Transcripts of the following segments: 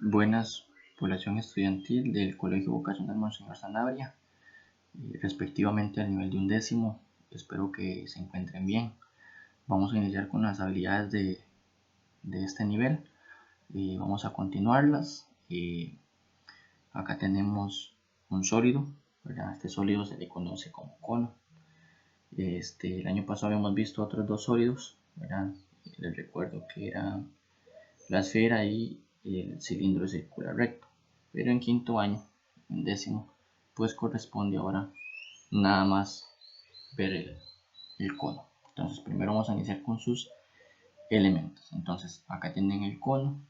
Buenas, población estudiantil del Colegio Vocacional Monseñor Sanabria, respectivamente al nivel de 11º. Espero que se encuentren bien. Vamos a iniciar con las habilidades de este nivel y vamos a continuarlas. Acá tenemos un sólido, ¿verdad? Este sólido se le conoce como cono. El año pasado habíamos visto otros dos sólidos, ¿verdad? Les recuerdo que era la esfera y el cilindro circular recto, pero en quinto año, en 10º, pues corresponde ahora nada más ver el cono. Entonces primero vamos a iniciar con sus elementos. Entonces acá tienen el cono,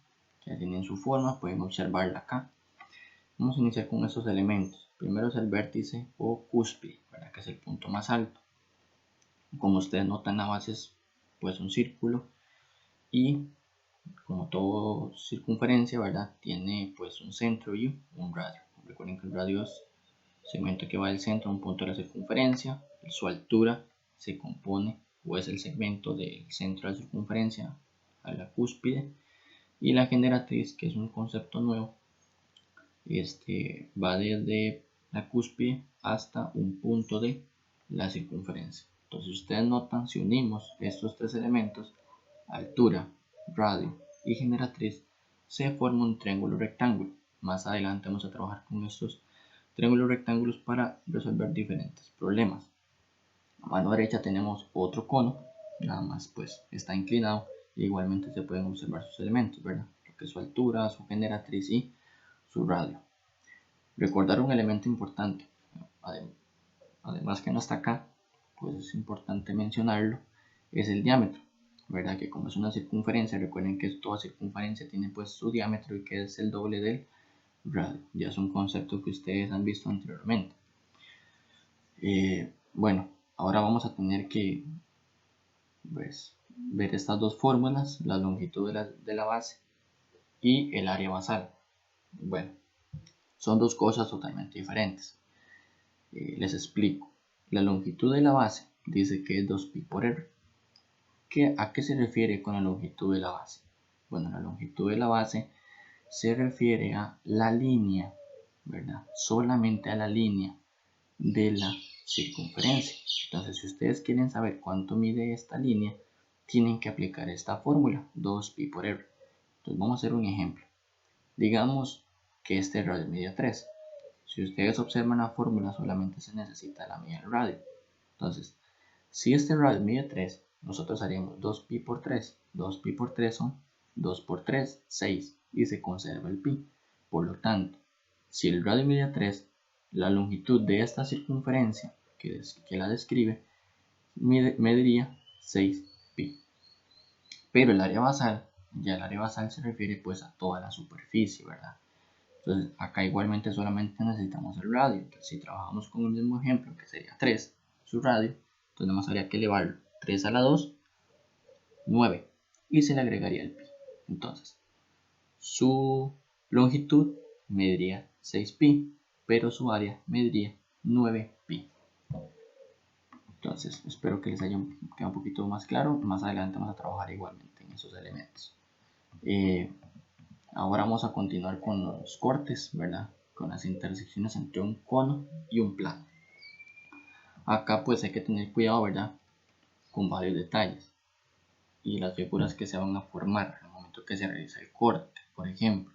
ya tienen su forma, pueden observarla acá. Vamos a iniciar con estos elementos. Primero es el vértice o cúspide, ¿verdad? Que es el punto más alto. Como ustedes notan, la base es pues un círculo y como todo circunferencia, ¿verdad? Tiene pues un centro y un radio. Recuerden que el radio es el segmento que va del centro a un punto de la circunferencia. Su altura se compone o es el segmento del centro de la circunferencia a la cúspide. Y la generatriz, que es un concepto nuevo, va desde la cúspide hasta un punto de la circunferencia. Entonces ustedes notan, si unimos estos tres elementos, altura, radio y generatriz, se forma un triángulo rectángulo. Más adelante vamos a trabajar con estos triángulos rectángulos para resolver diferentes problemas. A mano derecha tenemos otro cono, nada más pues está inclinado e igualmente se pueden observar sus elementos, ¿verdad? Lo que es su altura, su generatriz y su radio. Recordar un elemento importante, además que no está acá, pues es importante mencionarlo, es el diámetro, ¿verdad? Que como es una circunferencia, recuerden que toda circunferencia tiene pues su diámetro y que es el doble del radio. Ya es un concepto que ustedes han visto anteriormente. Bueno, ahora vamos a tener que pues, ver estas dos fórmulas, la longitud de la base y el área basal. Bueno, son dos cosas totalmente diferentes. Les explico. La longitud de la base dice que es 2pi por r. ¿A qué se refiere con la longitud de la base? Bueno, la longitud de la base se refiere a la línea, ¿verdad? Solamente a la línea de la circunferencia. Entonces, si ustedes quieren saber cuánto mide esta línea, tienen que aplicar esta fórmula, 2pi por r. Entonces, vamos a hacer un ejemplo. Digamos que este radio mide 3. Si ustedes observan la fórmula, solamente se necesita la medida del radio. Entonces, si este radio mide 3, nosotros haríamos 2pi por 3. 2pi por 3 son 2 por 3, 6. Y se conserva el pi. Por lo tanto, si el radio mide 3, la longitud de esta circunferencia que la describe mediría 6pi. Pero el área basal, ya el área basal se refiere pues a toda la superficie, ¿verdad? Entonces acá igualmente solamente necesitamos el radio. Entonces, si trabajamos con el mismo ejemplo que sería 3, su radio, entonces nada más habría que elevarlo 3 a la 2, 9, y se le agregaría el pi. Entonces su longitud mediría 6pi, pero su área mediría 9pi. Entonces espero que les haya quedado un poquito más claro. Más adelante vamos a trabajar igualmente en esos elementos. Ahora vamos a continuar con los cortes, ¿verdad? Con las intersecciones entre un cono y un plano. Acá pues hay que tener cuidado, ¿verdad? Con varios detalles y las figuras que se van a formar en el momento que se realiza el corte. Por ejemplo,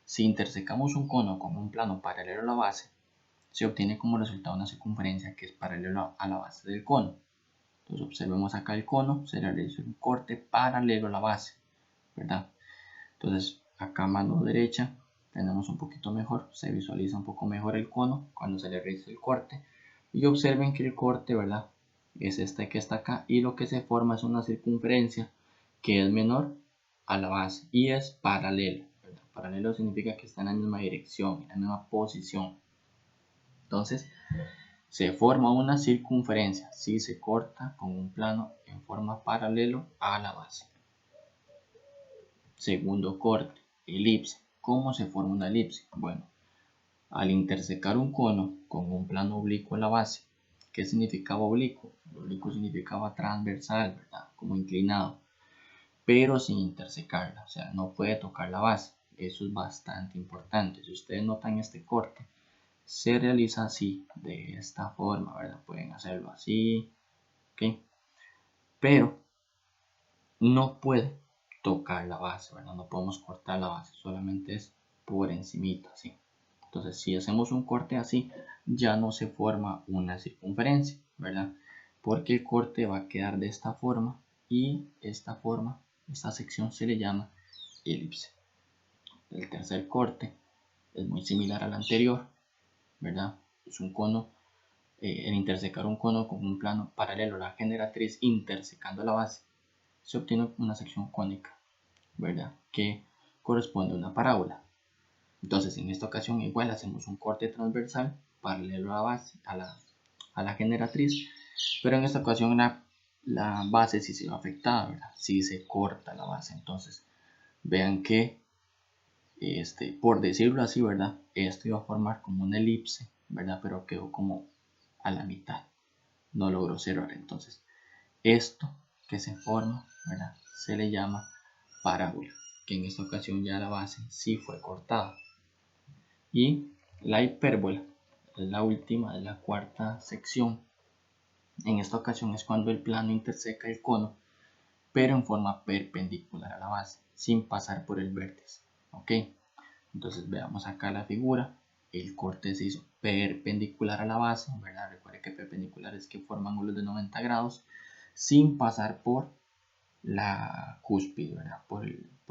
si intersecamos un cono con un plano paralelo a la base, se obtiene como resultado una circunferencia que es paralela a la base del cono. Entonces observemos acá el cono, se realiza un corte paralelo a la base, ¿verdad? Entonces acá a mano derecha tenemos un poquito mejor, se visualiza un poco mejor el cono cuando se le realiza el corte. Y observen que el corte, ¿verdad? Es este que está acá y lo que se forma es una circunferencia que es menor a la base y es paralelo, ¿verdad? Paralelo significa que está en la misma dirección, en la misma posición. Entonces se forma una circunferencia si se corta con un plano en forma paralelo a la base. Segundo corte, elipse. ¿Cómo se forma una elipse? Bueno, al intersecar un cono con un plano oblicuo a la base. ¿Qué significaba oblicuo? Oblicuo significaba transversal, ¿verdad? Como inclinado, pero sin intersecarla, o sea, no puede tocar la base. eso es bastante importante. Si ustedes notan este corte, se realiza así, de esta forma, ¿verdad? Pueden hacerlo así, ¿ok? Pero no puede tocar la base, ¿verdad? No podemos cortar la base, solamente es por encimita, así. Entonces, si hacemos un corte así, ya no se forma una circunferencia, ¿verdad? Porque el corte va a quedar de esta forma y esta sección se le llama elipse. El tercer corte es muy similar al anterior, ¿verdad? Es un cono, el intersecar un cono con un plano paralelo a la generatriz intersecando la base, se obtiene una sección cónica, ¿verdad? Que corresponde a una parábola. Entonces, en esta ocasión igual hacemos un corte transversal paralelo a la base, a la generatriz, pero en esta ocasión la base sí se ve afectada, ¿verdad? Sí se corta la base. Entonces, vean que por decirlo así, ¿verdad? Esto iba a formar como una elipse, ¿verdad? Pero quedó como a la mitad, no logró cerrar. Entonces, esto que se forma, ¿verdad? Se le llama parábola, que en esta ocasión ya la base sí fue cortada. Y la hipérbola es la última, es la cuarta sección. En esta ocasión es cuando el plano interseca el cono, pero en forma perpendicular a la base, sin pasar por el vértice. ¿Ok? Entonces veamos acá la figura. El corte se hizo perpendicular a la base, ¿verdad? Recuerde que perpendicular es que forman ángulos de 90 grados, sin pasar por la cúspide, ¿verdad? Por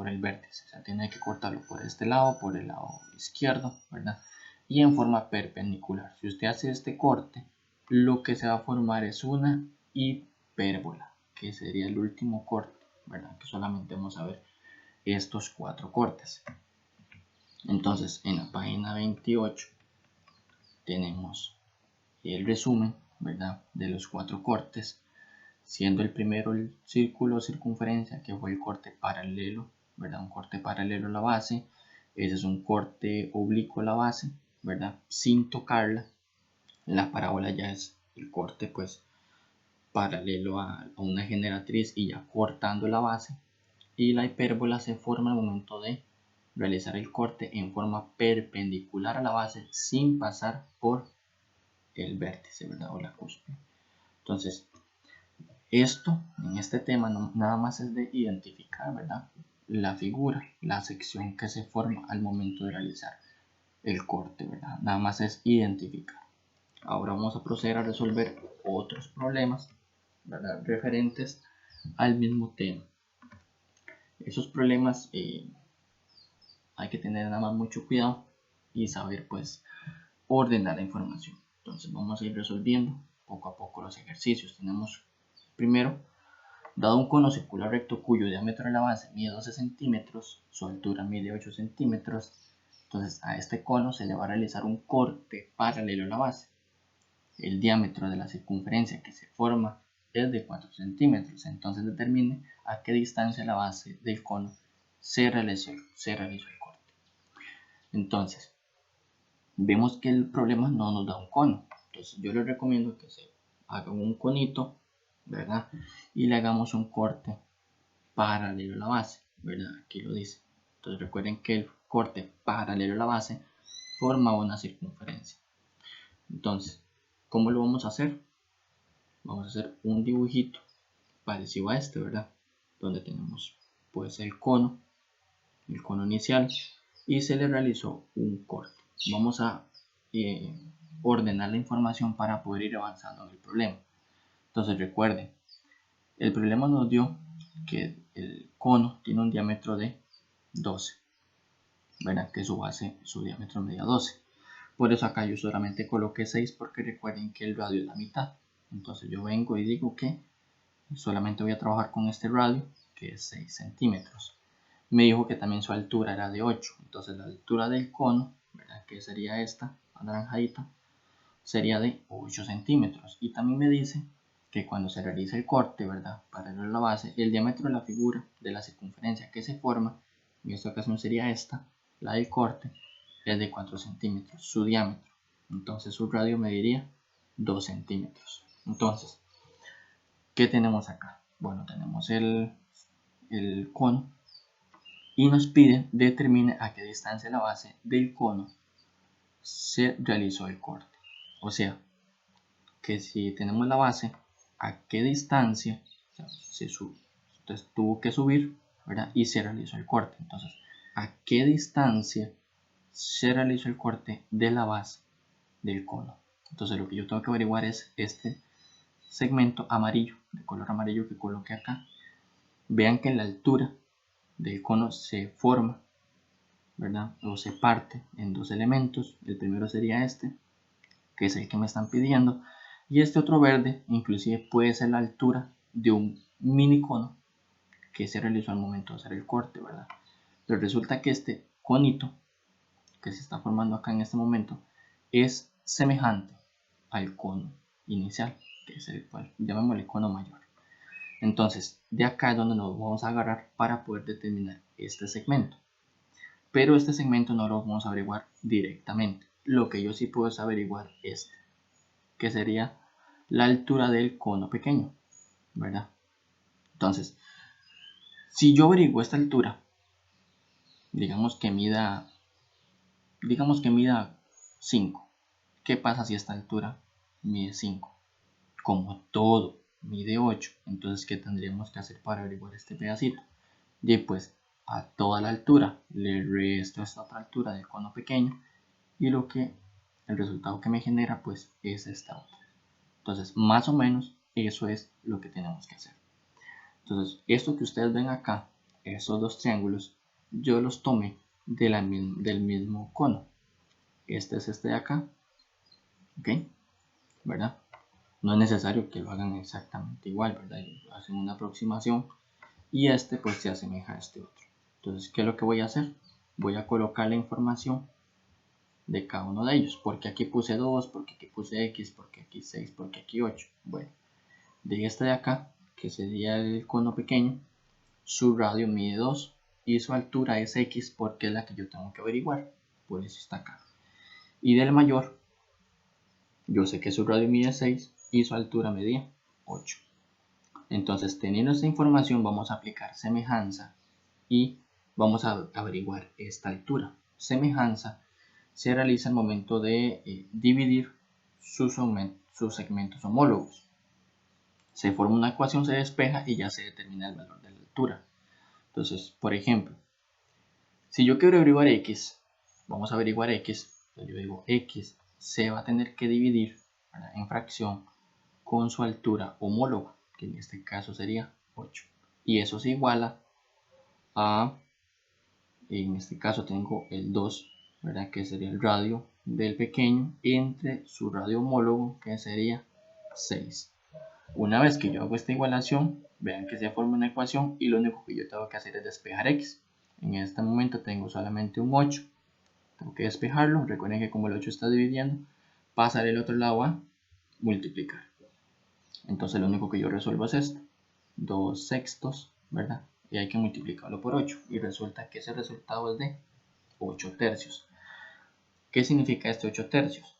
el vértice. O sea, tiene que cortarlo por este lado, por el lado izquierdo, ¿verdad? Y en forma perpendicular. Si usted hace este corte, lo que se va a formar es una hipérbola, que sería el último corte, ¿verdad? Que solamente vamos a ver estos 4 cortes. Entonces, en la página 28 tenemos el resumen, ¿verdad? De los 4 cortes, siendo el primero el círculo circunferencia, que fue el corte paralelo, ¿verdad? Un corte paralelo a la base. Ese es un corte oblicuo a la base, ¿verdad? Sin tocarla. La parábola ya es el corte, pues, paralelo a una generatriz y ya cortando la base. Y la hipérbola se forma al momento de realizar el corte en forma perpendicular a la base sin pasar por el vértice, ¿verdad? O la cúspide. Entonces, esto en este tema nada más es de identificar, ¿verdad? La figura, la sección que se forma al momento de realizar el corte, ¿verdad? Nada más es identificar. Ahora vamos a proceder a resolver otros problemas, ¿verdad? Referentes al mismo tema. Esos problemas hay que tener nada más mucho cuidado y saber, pues, ordenar la información. Entonces vamos a ir resolviendo poco a poco los ejercicios. Tenemos primero, dado un cono circular recto cuyo diámetro de la base mide 12 centímetros, su altura mide 8 centímetros, entonces a este cono se le va a realizar un corte paralelo a la base. El diámetro de la circunferencia que se forma es de 4 centímetros, entonces determine a qué distancia la base del cono se realizó el corte. Entonces, vemos que el problema no nos da un cono, entonces yo les recomiendo que se haga un conito, ¿verdad? Y le hagamos un corte paralelo a la base, ¿verdad? Aquí lo dice. Entonces recuerden que el corte paralelo a la base forma una circunferencia. Entonces, ¿cómo lo vamos a hacer? Vamos a hacer un dibujito parecido a este, ¿verdad? Donde tenemos pues el cono inicial y se le realizó un corte. Vamos a ordenar la información para poder ir avanzando en el problema. Entonces recuerden, el problema nos dio que el cono tiene un diámetro de 12, ¿verdad? Que su base, su diámetro media 12. Por eso acá yo solamente coloqué 6 porque recuerden que el radio es la mitad. Entonces yo vengo y digo que solamente voy a trabajar con este radio, que es 6 centímetros. Me dijo que también su altura era de 8. Entonces la altura del cono, ¿verdad? Que sería esta, anaranjadita, sería de 8 centímetros. Y también me dice que cuando se realiza el corte, ¿verdad? Paralelo a la base, el diámetro de la figura de la circunferencia que se forma, en esta ocasión sería esta, la del corte, es de 4 centímetros, su diámetro. Entonces su radio mediría 2 centímetros. Entonces, ¿qué tenemos acá? Bueno, tenemos el cono y nos pide determine a qué distancia la base del cono se realizó el corte. O sea, que si tenemos la base, a qué distancia se sube. Entonces tuvo que subir, ¿verdad? Y se realizó el corte. Entonces, a qué distancia se realizó el corte de la base del cono. Entonces lo que yo tengo que averiguar es este segmento amarillo, de color amarillo que coloqué acá. Vean que la altura del cono se forma, ¿verdad? O se parte en dos elementos. El primero sería este, que es el que me están pidiendo, y este otro verde inclusive puede ser la altura de un mini cono que se realizó al momento de hacer el corte, ¿verdad? Pero resulta que este conito que se está formando acá en este momento es semejante al cono inicial, que es el cual llamémosle cono mayor. Entonces, de acá es donde nos vamos a agarrar para poder determinar este segmento. Pero este segmento no lo vamos a averiguar directamente. Lo que yo sí puedo es averiguar este, que sería la altura del cono pequeño, ¿verdad? Entonces, si yo averiguo esta altura, digamos que mida 5. ¿Qué pasa si esta altura mide 5? Como todo mide 8, entonces ¿qué tendríamos que hacer para averiguar este pedacito? Y pues a toda la altura le resto esta otra altura del cono pequeño y el resultado que me genera pues es esta otra. Entonces más o menos eso es lo que tenemos que hacer. Entonces esto que ustedes ven acá, esos dos triángulos, yo los tomé del mismo cono. Este es este de acá, ¿ok? ¿Verdad? No es necesario que lo hagan exactamente igual, ¿verdad? Hacen una aproximación y este pues se asemeja a este otro. Entonces, ¿qué es lo que voy a hacer? Voy a colocar la información de cada uno de ellos. Porque aquí puse 2, porque aquí puse X, porque aquí 6, porque aquí 8. Bueno, de este de acá, que sería el cono pequeño, su radio mide 2 y su altura es X porque es la que yo tengo que averiguar. Por eso está acá. Y del mayor, yo sé que su radio mide 6 y su altura medía 8. Entonces, teniendo esta información, vamos a aplicar semejanza y vamos a averiguar esta altura. Semejanza se realiza al momento de dividir sus segmentos homólogos. Se forma una ecuación, se despeja y ya se determina el valor de la altura. Entonces, por ejemplo, si yo quiero averiguar x, vamos a averiguar x, entonces yo digo x se va a tener que dividir, ¿verdad?, en fracción con su altura homóloga, que en este caso sería 8. Y eso se iguala a, en este caso tengo el 2, ¿verdad?, que sería el radio del pequeño entre su radio homólogo, que sería 6. Una vez que yo hago esta igualación, vean que se forma una ecuación y lo único que yo tengo que hacer es despejar x. En este momento tengo solamente un 8, tengo que despejarlo. Recuerden que como el 8 está dividiendo, pasar el otro lado a multiplicar. Entonces lo único que yo resuelvo es esto, 2 sextos, ¿verdad? Y hay que multiplicarlo por 8 y resulta que ese resultado es de 8 tercios. ¿Qué significa este 8 tercios?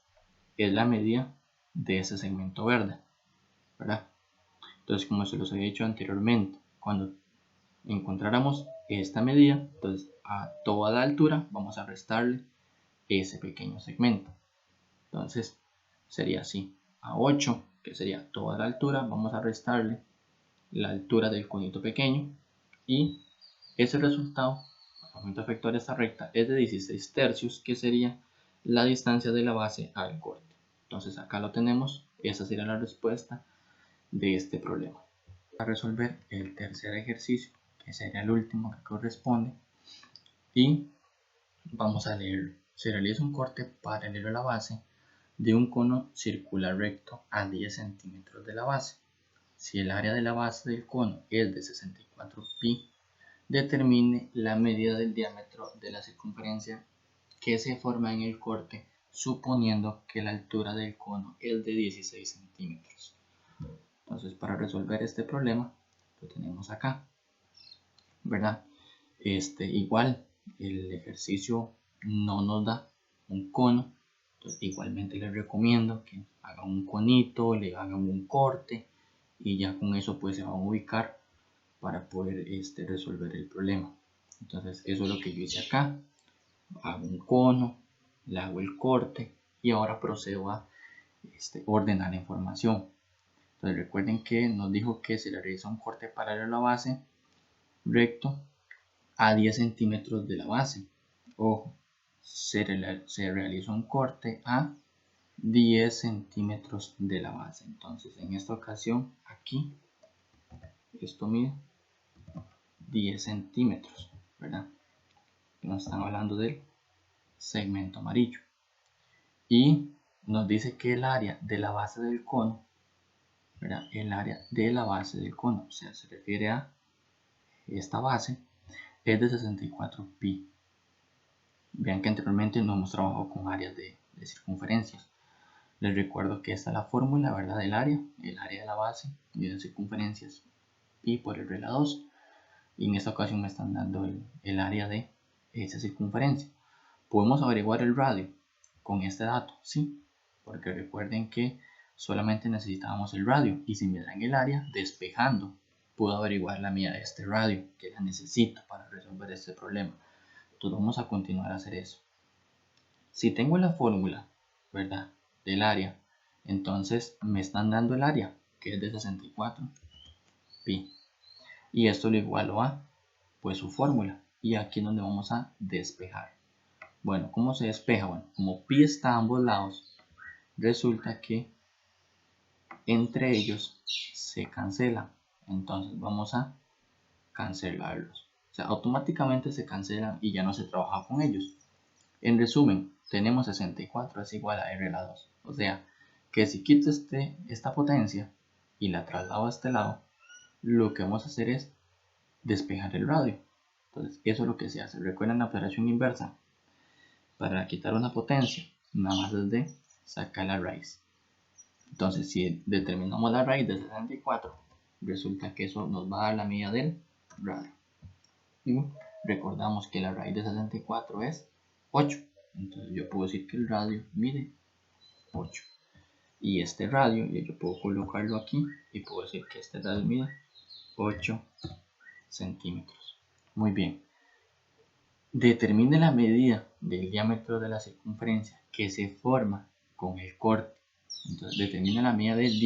Es la medida de ese segmento verde, ¿verdad? Entonces, como se los había dicho anteriormente, cuando encontráramos esta medida, entonces a toda la altura vamos a restarle ese pequeño segmento. Entonces sería así, a 8, que sería toda la altura, vamos a restarle la altura del conito pequeño y ese resultado, al momento de efectuar esta recta, es de 16 tercios, que sería la distancia de la base al corte. Entonces acá lo tenemos, esa sería la respuesta de este problema. Para resolver el tercer ejercicio, que sería el último que corresponde, y vamos a leerlo. Se realiza un corte paralelo a la base de un cono circular recto a 10 centímetros de la base. Si el área de la base del cono es de 64 pi, determine la medida del diámetro de la circunferencia que se forma en el corte, suponiendo que la altura del cono es de 16 centímetros. Entonces, para resolver este problema, lo tenemos acá, ¿verdad? Igual, el ejercicio no nos da un cono, entonces igualmente les recomiendo que hagan un conito, le hagan un corte y ya con eso pues se van a ubicar para poder resolver el problema. Entonces eso es lo que yo hice acá. Hago un cono, le hago el corte y ahora procedo a ordenar la información. Entonces recuerden que nos dijo que se le realiza un corte paralelo a la base recto a 10 centímetros de la base. Ojo, se realiza un corte a 10 centímetros de la base. Entonces en esta ocasión aquí esto mide 10 centímetros, ¿verdad? Nos están hablando del segmento amarillo. Y nos dice que el área de la base del cono, ¿verdad? El área de la base del cono, o sea, se refiere a esta base, es de 64 pi. Vean que anteriormente no hemos trabajado con áreas de circunferencias. Les recuerdo que esta es la fórmula, ¿verdad? Del área, el área de la base y de circunferencias pi por el regla 2. Y en esta ocasión me están dando el área de esa circunferencia. ¿Podemos averiguar el radio con este dato? Sí, porque recuerden que solamente necesitábamos el radio y si me dan el área despejando puedo averiguar la medida de este radio que la necesito para resolver este problema. Entonces vamos a continuar a hacer eso. Si tengo la fórmula, ¿verdad?, del área, entonces me están dando el área que es de 64 pi y esto lo igualo a pues su fórmula y aquí es donde vamos a despejar. Bueno, ¿cómo se despeja? Bueno, como pi está a ambos lados, resulta que entre ellos se cancelan. Entonces vamos a cancelarlos. O sea, automáticamente se cancelan y ya no se trabaja con ellos. En resumen, tenemos 64 es igual a r a la 2. O sea, que si quito esta potencia y la traslado a este lado, lo que vamos a hacer es despejar el radio. Entonces, eso es lo que se hace. Recuerden la operación inversa. Para quitar una potencia, nada más es de sacar la raíz. Entonces, si determinamos la raíz de 64, resulta que eso nos va a dar la medida del radio. Y recordamos que la raíz de 64 es 8. Entonces, yo puedo decir que el radio mide 8. Y este radio, yo puedo colocarlo aquí y puedo decir que este radio mide 8 centímetros. Muy bien. Determine la medida del diámetro de la circunferencia que se forma con el corte. Entonces determina la medida del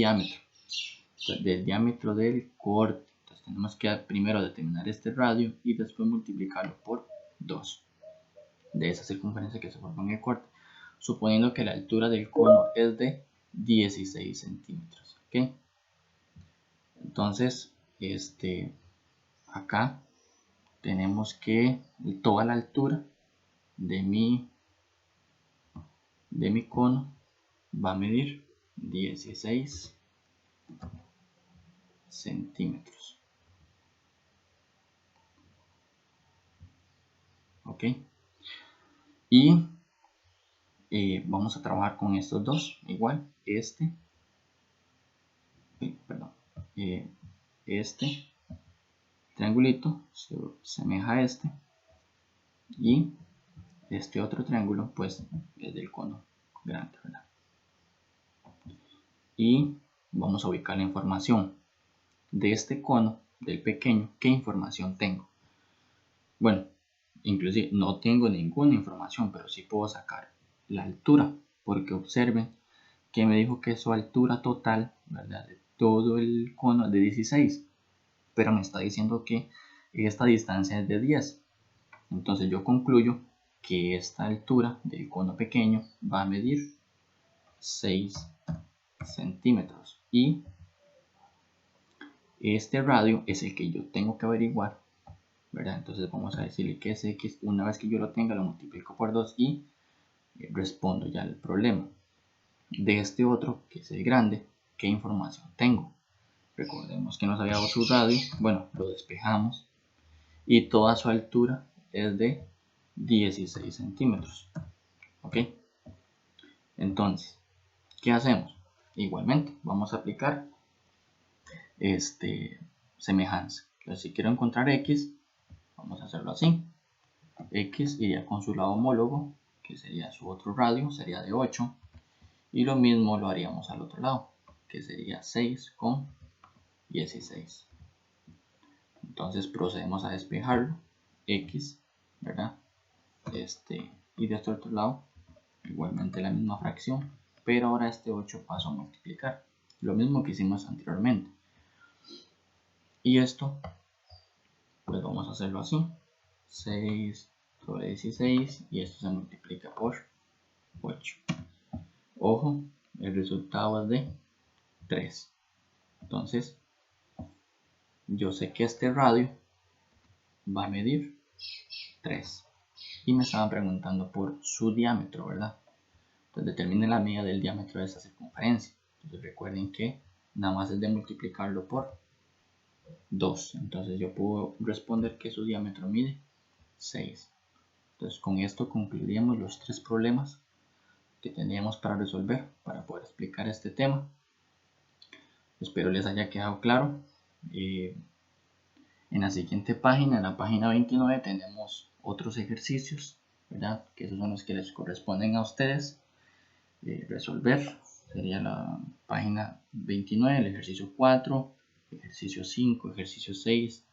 diámetro del corte. Entonces tenemos que primero determinar este radio y después multiplicarlo por 2 de esa circunferencia que se forma en el corte, suponiendo que la altura del cono es de 16 centímetros. ¿Okay? Entonces acá tenemos que toda la altura de mi cono va a medir 16 centímetros. Ok. Y vamos a trabajar con estos dos. Igual, este triangulito se asemeja a este. Y este otro triángulo, pues, es del cono grande, ¿verdad? Y vamos a ubicar la información de este cono, del pequeño. ¿Qué información tengo? Bueno, inclusive no tengo ninguna información, pero sí puedo sacar la altura, porque observen que me dijo que su altura total, ¿verdad?, de todo el cono es de 16, pero me está diciendo que esta distancia es de 10. Entonces yo concluyo que esta altura del cono pequeño va a medir 6 centímetros y este radio es el que yo tengo que averiguar, ¿verdad? Entonces vamos a decirle que es x. Una vez que yo lo tenga, lo multiplico por 2 y respondo ya el problema. De este otro, que es el grande, ¿qué información tengo? Recordemos que nos había dado su radio. Bueno, lo despejamos y toda su altura es de 16 centímetros. ¿Ok? Entonces, ¿qué hacemos? Igualmente, vamos a aplicar semejanza. Entonces, si quiero encontrar x, vamos a hacerlo así. X iría con su lado homólogo, que sería su otro radio, sería de 8. Y lo mismo lo haríamos al otro lado, que sería 6 con 16. Entonces procedemos a despejarlo. x, ¿verdad? Y de este otro lado, igualmente la misma fracción, pero ahora este 8 paso a multiplicar, lo mismo que hicimos anteriormente. Y esto, pues vamos a hacerlo así, 6 sobre 16, y esto se multiplica por 8. Ojo, el resultado es de 3. Entonces, yo sé que este radio va a medir 3. Y me estaban preguntando por su diámetro, ¿verdad? Entonces determine la medida del diámetro de esta circunferencia. Entonces recuerden que nada más es de multiplicarlo por 2. Entonces yo puedo responder que su diámetro mide 6. Entonces con esto concluiríamos los 3 problemas que teníamos para resolver para poder explicar este tema. Espero les haya quedado claro. En la siguiente página, en la página 29, tenemos otros ejercicios, ¿verdad? Que esos son los que les corresponden a ustedes resolver. Sería la página 29, el ejercicio 4, ejercicio 5, ejercicio 6,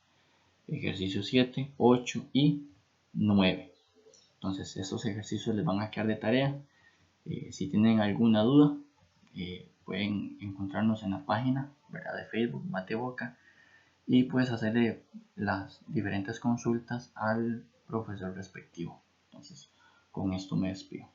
ejercicio 7, 8 y 9. Entonces estos ejercicios les van a quedar de tarea. Si tienen alguna duda, pueden encontrarnos en la página, ¿verdad?, de Facebook Mateboca, y puedes hacerle las diferentes consultas al profesor respectivo. Entonces, con esto me despido.